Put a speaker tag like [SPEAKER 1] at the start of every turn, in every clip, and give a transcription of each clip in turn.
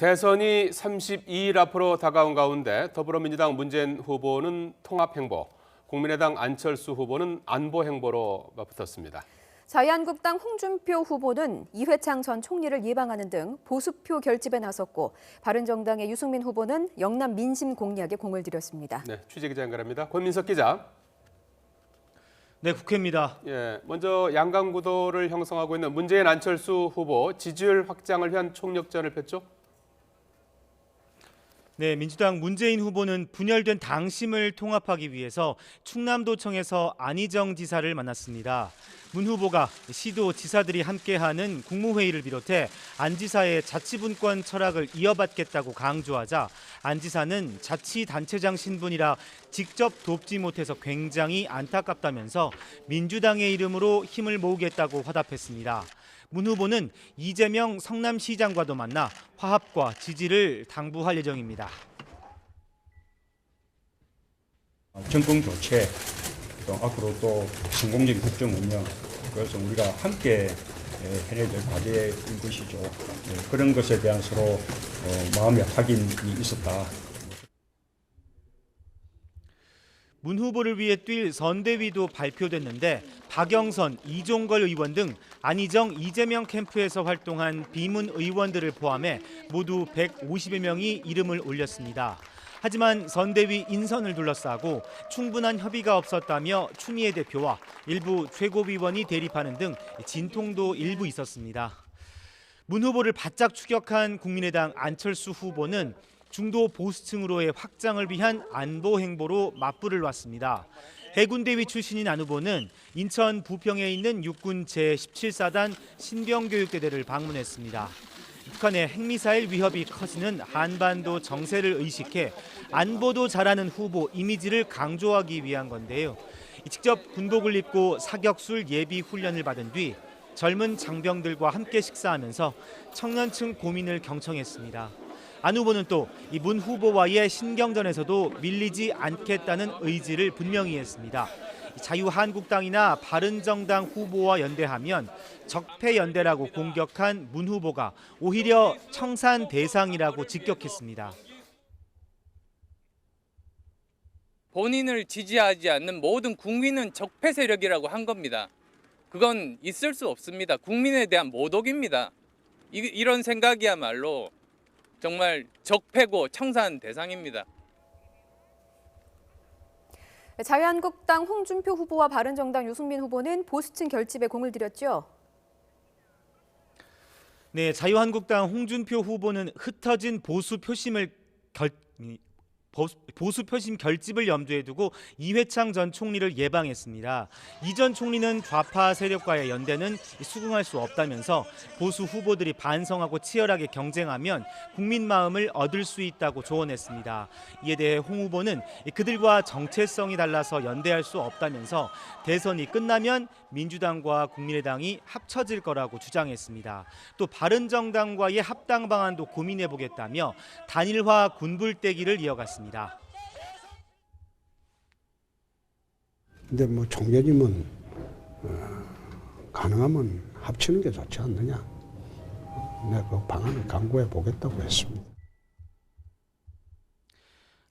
[SPEAKER 1] 대선이 32일 앞으로 다가온 가운데 더불어민주당 문재인 후보는 통합행보, 국민의당 안철수 후보는 안보행보로 맞붙었습니다.
[SPEAKER 2] 자유한국당 홍준표 후보는 이회창 전 총리를 예방하는 등 보수표 결집에 나섰고 바른정당의 유승민 후보는 영남 민심 공략에 공을 들였습니다.
[SPEAKER 1] 네, 취재기자 연결합니다. 권민석 기자.
[SPEAKER 3] 네, 국회입니다.
[SPEAKER 1] 먼저 양강 구도를 형성하고 있는 문재인 안철수 후보 지지율 확장을 위한 총력전을 펼죠.
[SPEAKER 3] 네, 민주당 문재인 후보는 분열된 당심을 통합하기 위해서 충남도청에서 안희정 지사를 만났습니다. 문 후보가 시도 지사들이 함께하는 국무회의를 비롯해 안 지사의 자치분권 철학을 이어받겠다고 강조하자 안 지사는 자치단체장 신분이라 직접 돕지 못해서 굉장히 안타깝다면서 민주당의 이름으로 힘을 모으겠다고 화답했습니다. 문 후보는 이재명 성남시장과도 만나 화합과 지지를 당부할 예정입니다.
[SPEAKER 4] 정권 교체, 또 앞으로 또 성공적인 국정 운영, 그래서 우리가 함께 해내야 될 과제인 것이죠. 그런 것에 대한 서로 마음의 확인이 있었다.
[SPEAKER 3] 문 후보를 위해 뛸 선대위도 발표됐는데 박영선, 이종걸 의원 등 안희정, 이재명 캠프에서 활동한 비문 의원들을 포함해 모두 150여 명이 이름을 올렸습니다. 하지만 선대위 인선을 둘러싸고 충분한 협의가 없었다며 추미애 대표와 일부 최고위원이 대립하는 등 진통도 일부 있었습니다. 문 후보를 바짝 추격한 국민의당 안철수 후보는 중도 보수층으로의 확장을 위한 안보 행보로 맞불을 놨습니다. 해군대위 출신인 안 후보는 인천 부평에 있는 육군 제17사단 신병교육대대를 방문했습니다. 북한의 핵미사일 위협이 커지는 한반도 정세를 의식해 안보도 잘하는 후보 이미지를 강조하기 위한 건데요. 직접 군복을 입고 사격술 예비 훈련을 받은 뒤 젊은 장병들과 함께 식사하면서 청년층 고민을 경청했습니다. 안 후보는 또 이 문 후보와의 신경전에서도 밀리지 않겠다는 의지를 분명히 했습니다. 자유한국당이나 바른정당 후보와 연대하면 적폐연대라고 공격한 문 후보가 오히려 청산 대상이라고 직격했습니다.
[SPEAKER 5] 본인을 지지하지 않는 모든 국민은 적폐 세력이라고 한 겁니다. 그건 있을 수 없습니다. 국민에 대한 모독입니다. 이런 생각이야말로 정말 적폐고 청산 대상입니다.
[SPEAKER 2] 자유한국당 홍준표 후보와 바른정당 유승민 후보는 보수층 결집에 공을 들였죠.
[SPEAKER 3] 네, 자유한국당 홍준표 후보는 흩어진 보수 표심 결집을 염두에 두고 이회창 전 총리를 예방했습니다. 이 전 총리는 좌파 세력과의 연대는 수긍할 수 없다면서 보수 후보들이 반성하고 치열하게 경쟁하면 국민 마음을 얻을 수 있다고 조언했습니다. 이에 대해 홍 후보는 그들과 정체성이 달라서 연대할 수 없다면서 대선이 끝나면 민주당과 국민의당이 합쳐질 거라고 주장했습니다. 또 바른정당과의 합당 방안도 고민해 보겠다며 단일화 군불대기를 이어갔습니다.
[SPEAKER 6] 근데 뭐 총재님은 가능하면 합치는 게 좋지 않느냐. 내가 그 방안을 강구해 보겠다고 했습니다.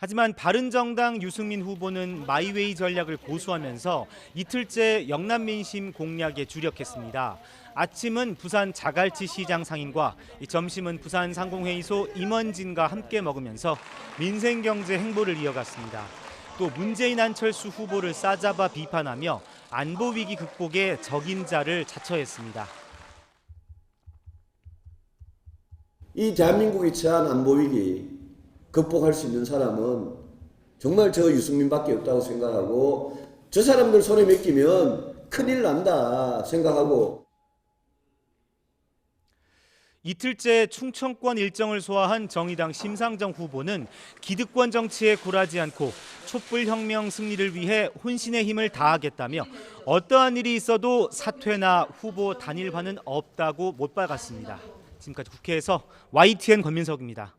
[SPEAKER 3] 하지만 바른정당 유승민 후보는 마이웨이 전략을 고수하면서 이틀째 영남 민심 공략에 주력했습니다. 아침은 부산 자갈치 시장 상인과 점심은 부산 상공회의소 임원진과 함께 먹으면서 민생경제 행보를 이어갔습니다. 또 문재인 안철수 후보를 싸잡아 비판하며 안보 위기 극복에 적임자를 자처했습니다.
[SPEAKER 7] 이 대한민국이 처한 안보 위기 극복할 수 있는 사람은 정말 저 유승민밖에 없다고 생각하고 저 사람들 손에 맡기면 큰일 난다 생각하고
[SPEAKER 3] 이틀째 충청권 일정을 소화한 정의당 심상정 후보는 기득권 정치에 굴하지 않고 촛불혁명 승리를 위해 혼신의 힘을 다하겠다며 어떠한 일이 있어도 사퇴나 후보 단일화는 없다고 못 박았습니다. 지금까지 국회에서 YTN 권민석입니다.